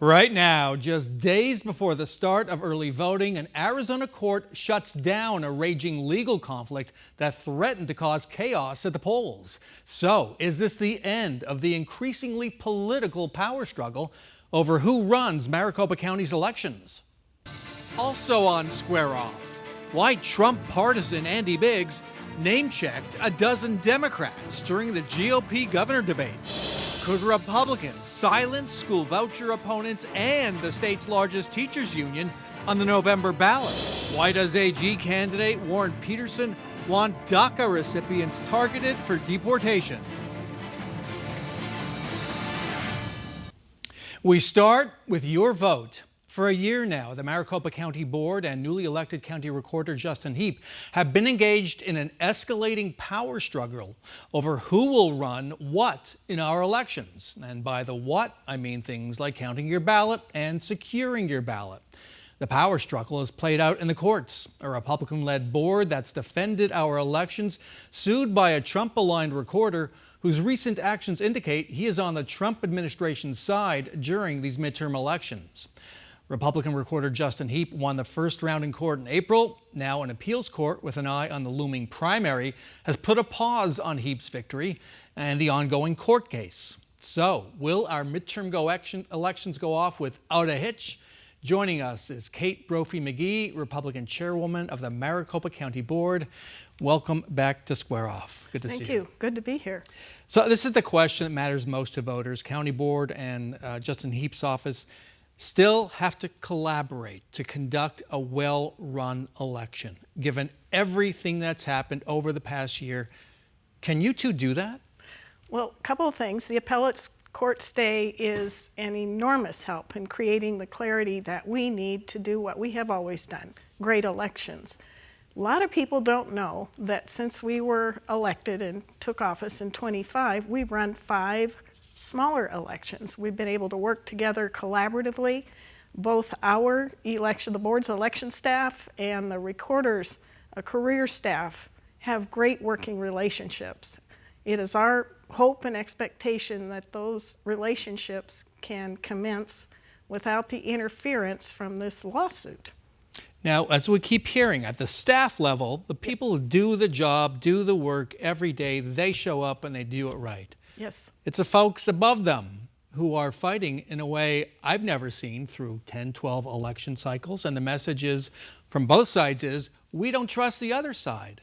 Right now, just days before the start of early voting, an Arizona court shuts down a raging legal conflict that threatened to cause chaos at the polls. So, is this the end of the increasingly political power struggle over who runs Maricopa County's elections? Also on Square Off, why Trump partisan Andy Biggs name-checked a dozen Democrats during the GOP governor debate. Could Republicans silence school voucher opponents and the state's largest teachers union on the November ballot? Why does AG candidate Warren Peterson want DACA recipients targeted for deportation? We start with your vote. For a year now, the Maricopa County Board and newly elected County Recorder Justin Heap have been engaged in an escalating power struggle over who will run what in our elections. And by the what, I mean things like counting your ballot and securing your ballot. The power struggle is played out in the courts. A Republican-led board that's defended our elections, sued by a Trump-aligned recorder whose recent actions indicate he is on the Trump administration's side during these midterm elections. Republican recorder Justin Heap won the first round in court in April. Now an appeals court with an eye on the looming primary has put a pause on Heap's victory and the ongoing court case. So, will our midterm elections go off without a hitch? Joining us is Kate Brophy-McGee, Republican chairwoman of the Maricopa County Board. Welcome back to Square Off. Good to see you. Thank you. Good to be here. So this is the question that matters most to voters. County Board and Justin Heap's office still have to collaborate to conduct a well-run election. Given everything that's happened over the past year, can you two do that? Well, a couple of things. The appellate court stay is an enormous help in creating the clarity that we need to do what we have always done, great elections. A lot of people don't know that since we were elected and took office in 25, we've run 5 smaller elections. We've been able to work together collaboratively. Both our election, the board's election staff and the recorder's career staff have great working relationships. It is our hope and expectation that those relationships can commence without the interference from this lawsuit. Now, as we keep hearing, at the staff level, the people who do the job, do the work every day, they show up and they do it right. Yes. It's the folks above them who are fighting in a way I've never seen through 10, 12 election cycles. And the message is, from both sides is, we don't trust the other side.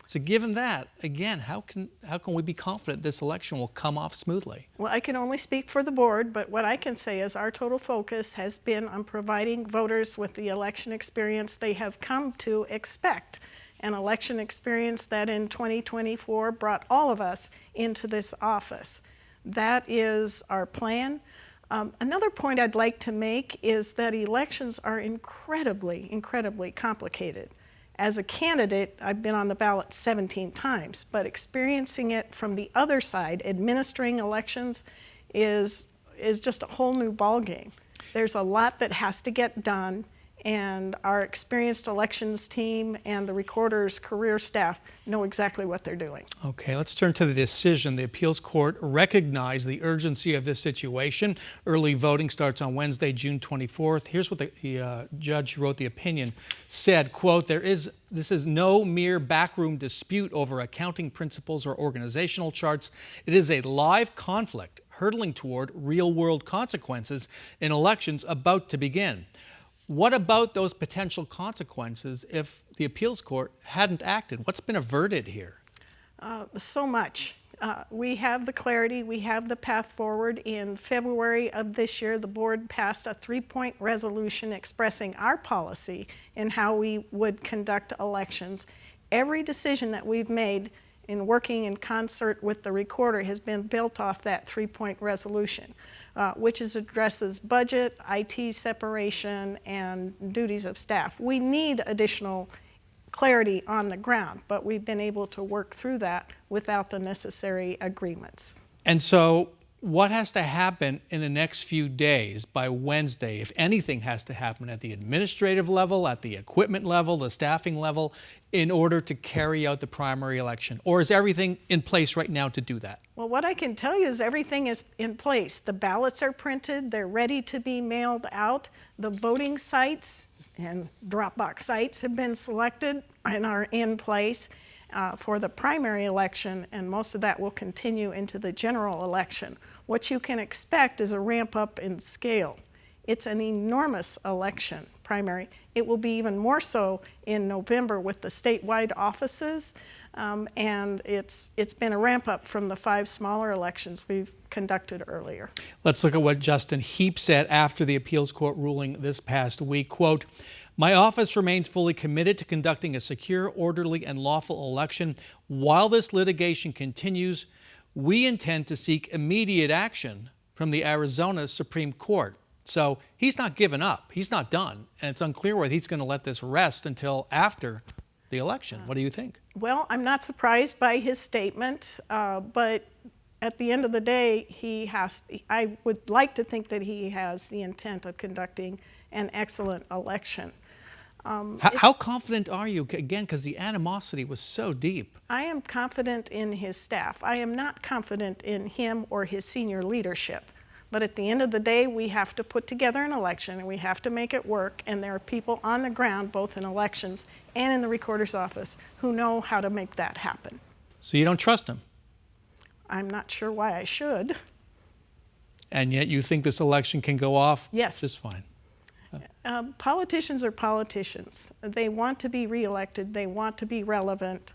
So given that, again, how can we be confident this election will come off smoothly? Well, I can only speak for the board, but what I can say is our total focus has been on providing voters with the election experience they have come to expect. An election experience that in 2024 brought all of us into this office. That is our plan. Another point I'd like to make is that elections are incredibly, incredibly complicated. As a candidate, I've been on the ballot 17 times, but experiencing it from the other side, administering elections, is just a whole new ballgame. There's a lot that has to get done, and our experienced elections team and the recorder's career staff know exactly what they're doing. Okay, let's turn to the decision. The appeals court recognized the urgency of this situation. Early voting starts on Wednesday, June 24th. Here's what the judge who wrote the opinion said, quote, this is no mere backroom dispute over accounting principles or organizational charts. It is a live conflict hurtling toward real-world consequences in elections about to begin. What about those potential consequences if the appeals court hadn't acted? What's been averted here? So much. We have the clarity, we have the path forward. In February of this year, the board passed a 3-point resolution expressing our policy in how we would conduct elections. Every decision that we've made in working in concert with the recorder has been built off that 3-point resolution. Which addresses budget, IT separation, and duties of staff. We need additional clarity on the ground, but we've been able to work through that without the necessary agreements. And so What has to happen in the next few days by Wednesday, if anything has to happen at the administrative level, at the equipment level, the staffing level, in order to carry out the primary election? Or is everything in place right now to do that? Well, what I can tell you is everything is in place. The ballots are printed, they're ready to be mailed out. The voting sites and drop-box sites have been selected and are in place for the primary election, and most of that will continue into the general election. What you can expect is a ramp up in scale. It's an enormous election, primary. It will be even more so in November with the statewide offices, and it's been a ramp up from the 5 smaller elections we've conducted earlier. Let's look at what Justin Heap said after the appeals court ruling this past week. Quote, "My office remains fully committed to conducting a secure, orderly, and lawful election. While this litigation continues, we intend to seek immediate action from the Arizona Supreme Court." So he's not given up. He's not done. And it's unclear whether he's going to let this rest until after the election. What do you think? Well, I'm not surprised by his statement, but at the end of the day, I would like to think that he has the intent of conducting an excellent election. How confident are you? Again, because the animosity was so deep. I am confident in his staff. I am not confident in him or his senior leadership. But at the end of the day, we have to put together an election and we have to make it work. And there are people on the ground, both in elections and in the recorder's office, who know how to make that happen. So you don't trust him? I'm not sure why I should. And yet you think this election can go off Yes. just fine? Politicians are politicians. They want to be reelected. They want to be relevant.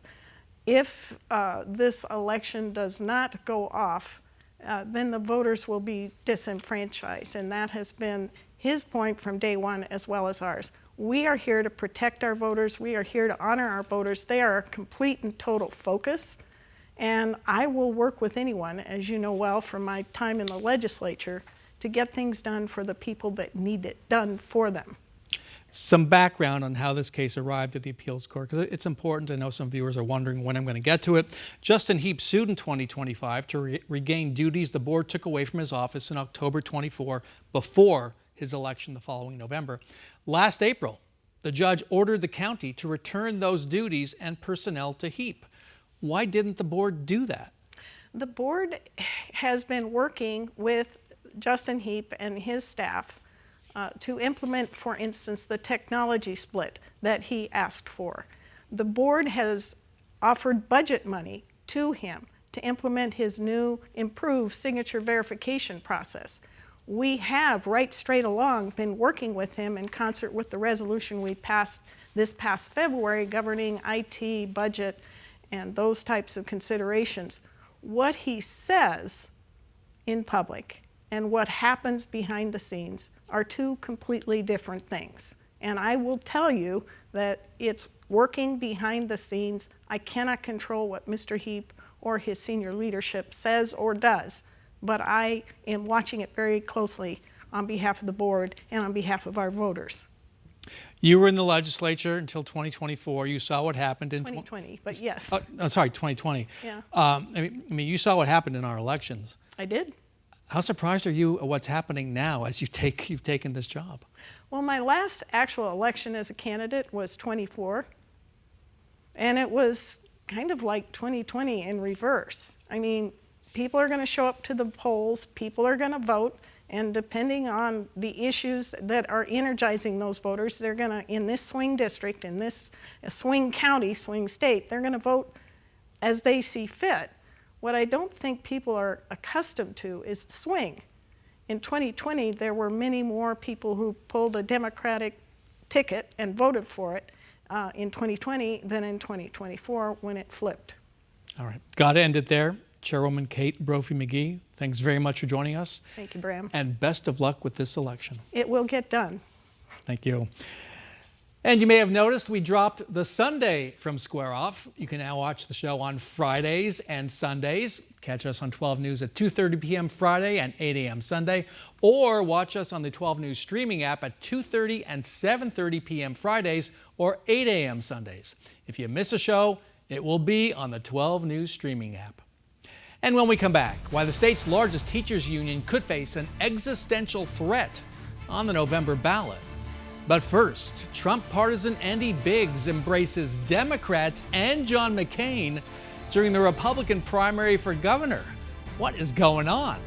If this election does not go off, then the voters will be disenfranchised. And that has been his point from day one as well as ours. We are here to protect our voters. We are here to honor our voters. They are our complete and total focus. And I will work with anyone, as you know well from my time in the legislature, to get things done for the people that need it done for them. Some background on how this case arrived at the appeals court, because it's important. I know some viewers are wondering when I'm going to get to it. Justin Heap sued in 2025 to regain duties the board took away from his office in October 24 before his election the following November. Last April, the judge ordered the county to return those duties and personnel to Heap. Why didn't the board do that? The board has been working with Justin Heap and his staff to implement, for instance, the technology split that he asked for. The board has offered budget money to him to implement his new improved signature verification process. We have, right straight along, been working with him in concert with the resolution we passed this past February governing IT, budget, and those types of considerations. What he says in public and what happens behind the scenes are 2 completely different things. And I will tell you that it's working behind the scenes. I cannot control what Mr. Heap or his senior leadership says or does, but I am watching it very closely on behalf of the board and on behalf of our voters. You were in the legislature until 2024. You saw what happened in 2020, but yes. Sorry, 2020. Yeah. I mean, you saw what happened in our elections. I did. How surprised are you at what's happening now as you've taken this job? Well, my last actual election as a candidate was 24, and it was kind of like 2020 in reverse. I mean, people are going to show up to the polls, people are going to vote, and depending on the issues that are energizing those voters, they're going to, in this swing district, in this swing county, swing state, they're going to vote as they see fit. What I don't think people are accustomed to is swing. In 2020, there were many more people who pulled a Democratic ticket and voted for it in 2020 than in 2024 when it flipped. All right. Got to end it there. Chairwoman Kate Brophy-McGee, thanks very much for joining us. Thank you, Brahm. And best of luck with this election. It will get done. Thank you. And you may have noticed we dropped the Sunday from Square Off. You can now watch the show on Fridays and Sundays. Catch us on 12 News at 2:30 p.m. Friday and 8 a.m. Sunday. Or watch us on the 12 News streaming app at 2:30 and 7:30 p.m. Fridays or 8 a.m. Sundays. If you miss a show, it will be on the 12 News streaming app. And when we come back, why the state's largest teachers union could face an existential threat on the November ballot. But first, Trump partisan Andy Biggs embraces Democrats and John McCain during the Republican primary for governor. What is going on?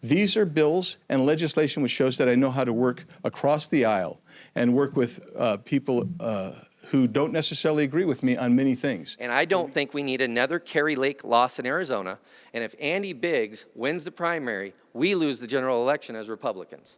These are bills and legislation which shows that I know how to work across the aisle and work with people who don't necessarily agree with me on many things. And I don't think we need another Kerry Lake loss in Arizona. And if Andy Biggs wins the primary, we lose the general election as Republicans.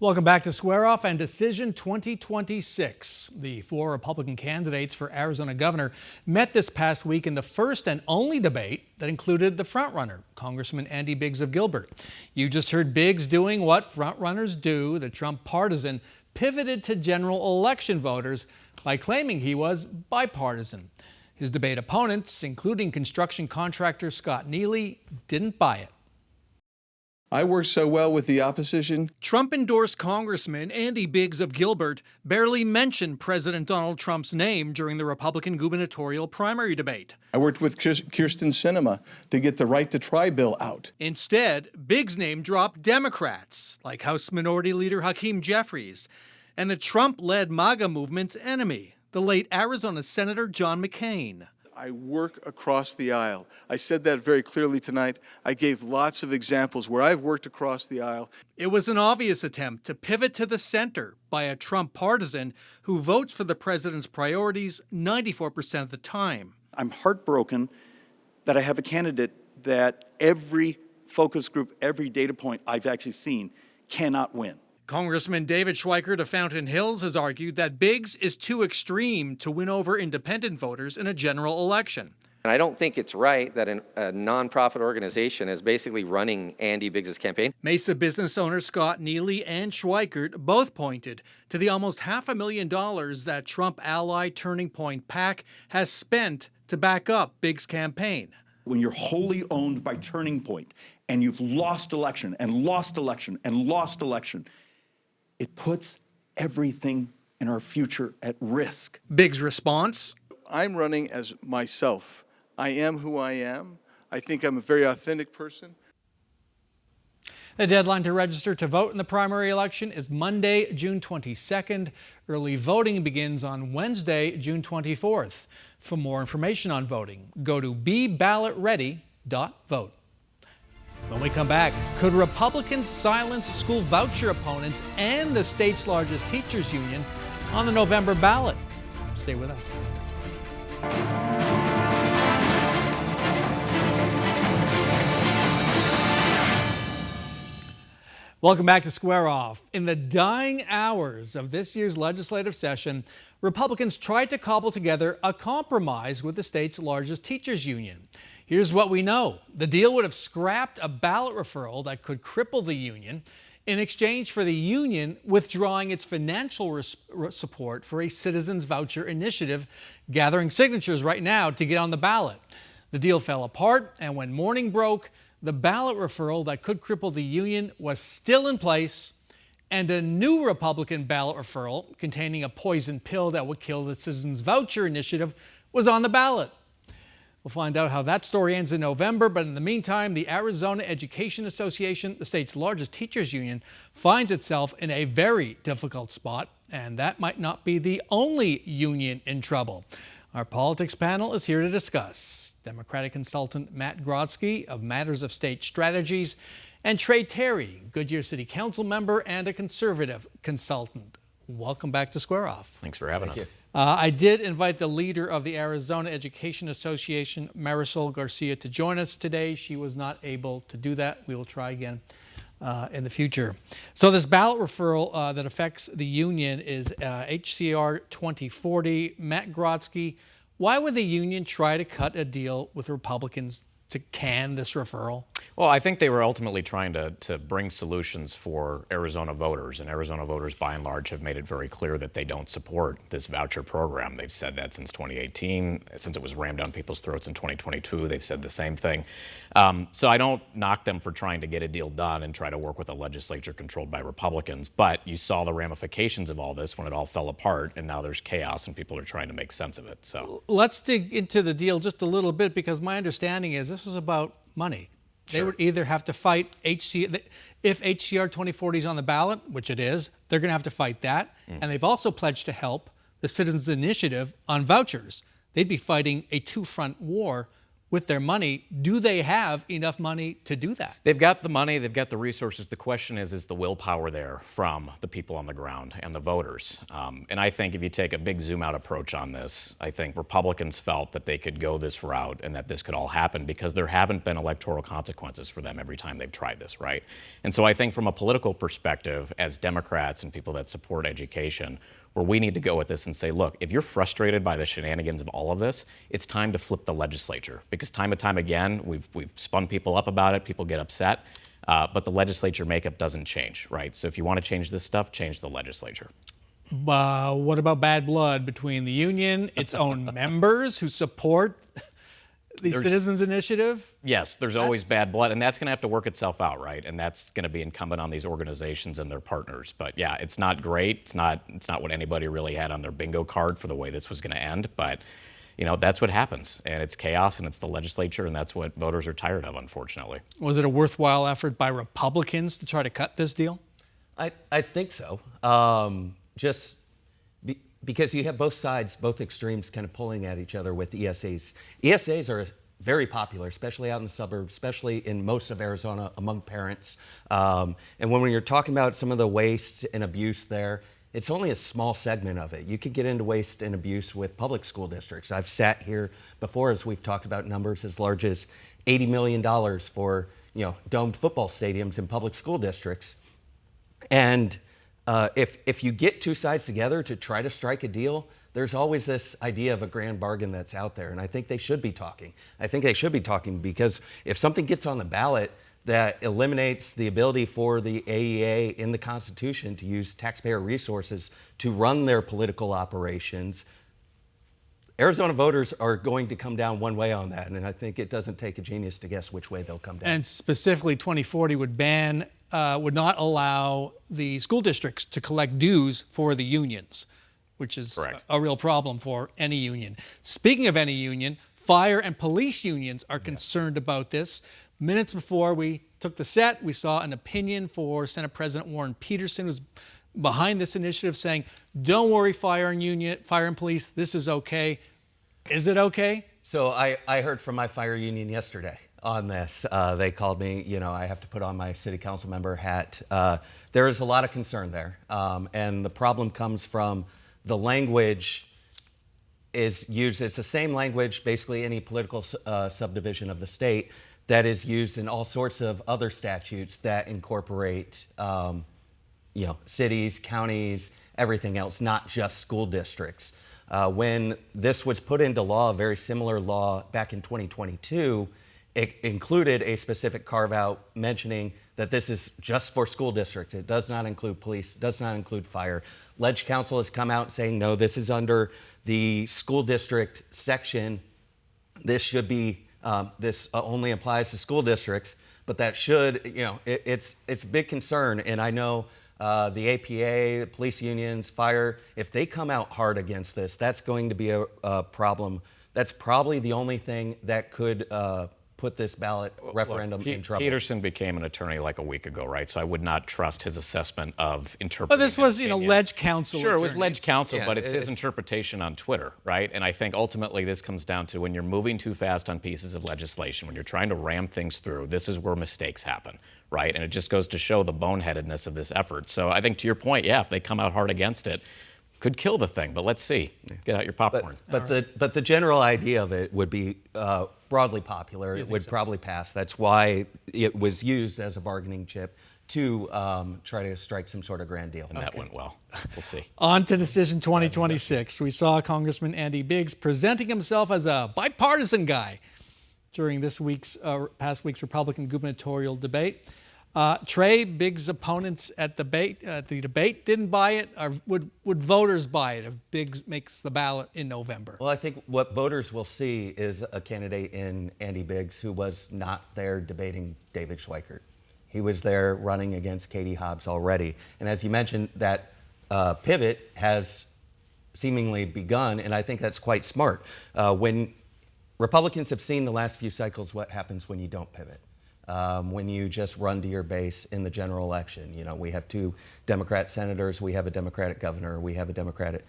Welcome back to Square Off and Decision 2026. The 4 Republican candidates for Arizona governor met this past week in the first and only debate that included the frontrunner, Congressman Andy Biggs of Gilbert. You just heard Biggs doing what frontrunners do. The Trump partisan pivoted to general election voters by claiming he was bipartisan. His debate opponents, including construction contractor Scott Neely, didn't buy it. I work so well with the opposition. Trump-endorsed Congressman Andy Biggs of Gilbert barely mentioned President Donald Trump's name during the Republican gubernatorial primary debate. I worked with Kirsten Sinema to get the right to try bill out. Instead, Biggs' name dropped Democrats like House Minority Leader Hakeem Jeffries and the Trump-led MAGA movement's enemy, the late Arizona Senator John McCain. I work across the aisle. I said that very clearly tonight. I gave lots of examples where I've worked across the aisle. It was an obvious attempt to pivot to the center by a Trump partisan who votes for the president's priorities 94% of the time. I'm heartbroken that I have a candidate that every focus group, every data point I've actually seen cannot win. Congressman David Schweikert of Fountain Hills has argued that Biggs is too extreme to win over independent voters in a general election. And I don't think it's right that a nonprofit organization is basically running Andy Biggs' campaign. Mesa business owner Scott Neely and Schweikert both pointed to the almost $500,000 that Trump ally Turning Point PAC has spent to back up Biggs' campaign. When you're wholly owned by Turning Point and you've lost election and lost election and lost election, it puts everything in our future at risk. Biggs' response? I'm running as myself. I am who I am. I think I'm a very authentic person. The deadline to register to vote in the primary election is Monday, June 22nd. Early voting begins on Wednesday, June 24th. For more information on voting, go to beballotready.vote. When we come back, could Republicans silence school voucher opponents and the state's largest teachers union on the November ballot? Stay with us. Welcome back to Square Off. In the dying hours of this year's legislative session, Republicans tried to cobble together a compromise with the state's largest teachers union. Here's what we know. The deal would have scrapped a ballot referral that could cripple the union in exchange for the union withdrawing its financial support for a citizens voucher initiative, gathering signatures right now to get on the ballot. The deal fell apart, and when morning broke, the ballot referral that could cripple the union was still in place, and a new Republican ballot referral containing a poison pill that would kill the citizens voucher initiative was on the ballot. We'll find out how that story ends in November, but in the meantime, the Arizona Education Association, the state's largest teachers union, finds itself in a very difficult spot, and that might not be the only union in trouble. Our politics panel is here to discuss. Democratic consultant Matt Grodzki of Matters of State Strategies, and Trey Terry, Goodyear City Council member and a conservative consultant. Welcome back to Square Off. Thanks for having us. I did invite the leader of the Arizona Education Association, Marisol Garcia, to join us today. She was not able to do that. We will try again in the future. So this ballot referral that affects the union is HCR 2040. Matt Grodzki, why would the union try to cut a deal with Republicans to can this referral? Well, I think they were ultimately trying to bring solutions for Arizona voters, and Arizona voters, by and large, have made it very clear that they don't support this voucher program. They've said that since 2018, since it was rammed down people's throats in 2022. They've said the same thing. So I don't knock them for trying to get a deal done and try to work with a legislature controlled by Republicans, but you saw the ramifications of all this when it all fell apart, and now there's chaos and people are trying to make sense of it. So Let's dig into the deal just a little bit, because my understanding is this was about money. They would either have to fight if HCR 2040 is on the ballot, which it is, they're going to have to fight that. And they've also pledged to help the Citizens Initiative on vouchers. They'd be fighting a two-front war with their money. Do they have enough money to do that? they've got the money, they've got the resources. The question is the willpower there from the people on the ground and the voters? And I think if you take a big zoom out approach on this, I think Republicans felt that they could go this route and that this could all happen because there haven't been electoral consequences for them every time they've tried this, right? And so I think from a political perspective, as Democrats and people that support education, where we need to go with this and say, look, if you're frustrated by the shenanigans of all of this, it's time to flip the legislature. Because time and time again, we've spun people up about it, people get upset, but the legislature makeup doesn't change, right? So if you want to change this stuff, change the legislature. What about bad blood between the union, its own members who support the Citizens Initiative? Yes, there's always bad blood, and that's going to have to work itself out, right? And that's going to be incumbent on these organizations and their partners. But yeah, it's not great. It's not what anybody really had on their bingo card for the way this was going to end. But you know, that's what happens, and it's chaos, and it's the legislature, and that's what voters are tired of, unfortunately. Was it a worthwhile effort by Republicans to try to cut this deal? I think so. Because you have both sides, both extremes kind of pulling at each other with ESAs. ESAs are very popular, especially out in the suburbs, especially in most of Arizona among parents. And when you're talking about some of the waste and abuse there, it's only a small segment of it. You could get into waste and abuse with public school districts. I've sat here before as we've talked about numbers as large as $80 million for domed football stadiums in public school districts. And if you get two sides together to try to strike a deal, there's always this idea of a grand bargain that's out there, and I think they should be talking. I think they should be talking because if something gets on the ballot that eliminates the ability for the AEA in the Constitution to use taxpayer resources to run their political operations, Arizona voters are going to come down one way on that, and I think it doesn't take a genius to guess which way they'll come down. And specifically, 2040 would would not allow the school districts to collect dues for the unions, which is a real problem for any union. Speaking of any union, fire and police unions are concerned about this. Minutes before we took the set, we saw an opinion for Senate President Warren Peterson, who's behind this initiative, saying, don't worry, fire and police, this is okay. Is it okay? So I heard from my fire union yesterday on this. They called me, I have to put on my city council member hat. There is a lot of concern there. And the problem comes from the language is used. It's the same language, basically any political subdivision of the state that is used in all sorts of other statutes that incorporate, cities, counties, everything else, not just school districts. When this was put into law, a very similar law back in 2022, it included a specific carve-out mentioning that this is just for school districts. It does not include police, does not include fire. Ledge Council has come out saying, no, this is under the school district section. This should be, this only applies to school districts, but that should, it's a big concern. And I know the APA, police unions, fire, if they come out hard against this, that's going to be a problem. That's probably the only thing that could put this ballot referendum in trouble. Peterson became an attorney like a week ago, right? So I would not trust his assessment of interpreting. But this was, Ledge Council. Sure, it was Ledge Council, Yeah, but it's his interpretation on Twitter, right? And I think ultimately this comes down to when you're moving too fast on pieces of legislation, when you're trying to ram things through, this is where mistakes happen, right? And it just goes to show the boneheadedness of this effort. So I think to your point, yeah, if they come out hard against it, could kill the thing, but let's see. Get out your popcorn. But the general idea of it would be broadly popular. It would probably pass. That's why it was used as a bargaining chip to try to strike some sort of grand deal. And that went well. We'll see. On to Decision 2026. We saw Congressman Andy Biggs presenting himself as a bipartisan guy. during this past week's Republican gubernatorial debate. Trey, Biggs' opponents at the debate didn't buy it. Or would voters buy it if Biggs makes the ballot in November? Well, I think what voters will see is a candidate in Andy Biggs who was not there debating David Schweikert. He was there running against Katie Hobbs already. And as you mentioned, that pivot has seemingly begun, and I think that's quite smart. When Republicans have seen the last few cycles what happens when you don't pivot. When you just run to your base in the general election. You know, we have 2 Democrat senators, we have a Democratic governor, we have a Democratic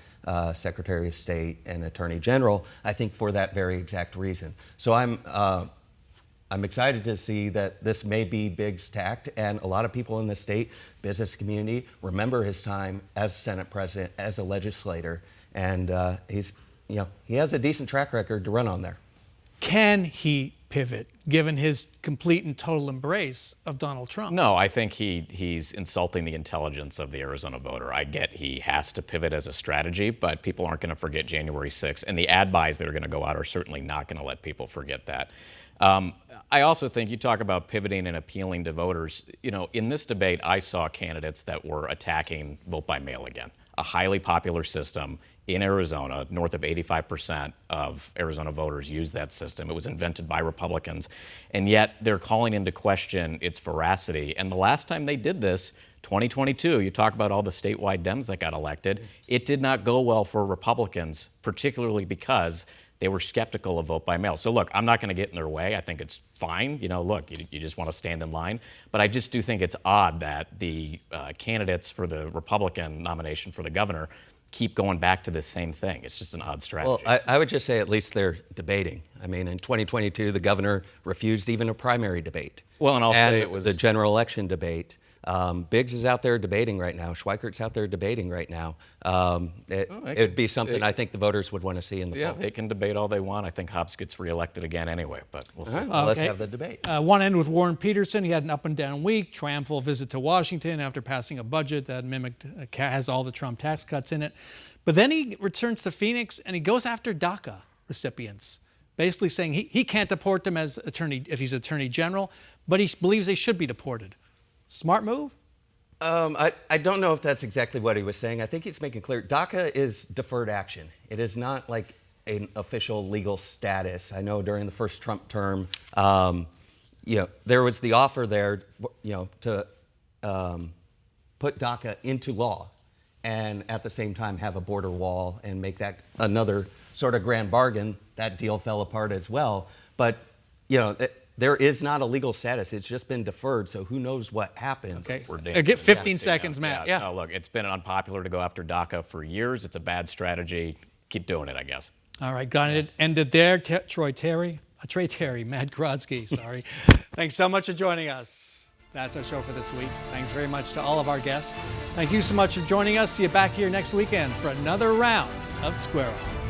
Secretary of State and Attorney General, I think for that very exact reason. So I'm excited to see that this may be Biggs' tact, and a lot of people in the state business community remember his time as Senate president, as a legislator, and he has a decent track record to run on there. Can he pivot, given his complete and total embrace of Donald Trump? No, I think he's insulting the intelligence of the Arizona voter. I get he has to pivot as a strategy, but people aren't going to forget January 6th, and the ad buys that are going to go out are certainly not going to let people forget that. I also think you talk about pivoting and appealing to voters. You know, in this debate, I saw candidates that were attacking vote by mail again, a highly popular system in Arizona. North of 85% of Arizona voters use that system. It was invented by Republicans, and yet they're calling into question its veracity. And the last time they did this, 2022, you talk about all the statewide Dems that got elected, it did not go well for Republicans, particularly because they were skeptical of vote by mail. So look, I'm not going to get in their way. I think it's fine. You know, look, you just want to stand in line. But I just do think it's odd that the candidates for the Republican nomination for the governor keep going back to this same thing. It's just an odd strategy. Well, I would just say at least they're debating. I mean, in 2022, the governor refused even a primary debate. Well, and I'll say it was the general election debate. Biggs is out there debating right now. Schweikert's out there debating right now. It would be something I think the voters would want to see in the fall. They can debate all they want. I think Hobbs gets reelected again anyway, but we'll see. All right, well, let's have the debate. One end with Warren Peterson. He had an up and down week, triumphal visit to Washington after passing a budget that has all the Trump tax cuts in it. But then he returns to Phoenix and he goes after DACA recipients, basically saying he can't deport them as if he's Attorney General, but he believes they should be deported. Smart move? I don't know if that's exactly what he was saying. I think he's making clear DACA is deferred action. It is not like an official legal status. I know during the first Trump term, there was the offer there, to put DACA into law, and at the same time have a border wall and make that another sort of grand bargain. That deal fell apart as well. But there is not a legal status. It's just been deferred, so who knows what happens. Okay. Get 15 seconds, Matt. Yeah. No, look, it's been unpopular to go after DACA for years. It's a bad strategy. Keep doing it, I guess. All right, got it. Ended there. Trey Terry, Matt Grodzki, sorry. Thanks so much for joining us. That's our show for this week. Thanks very much to all of our guests. Thank you so much for joining us. See you back here next weekend for another round of Square Off.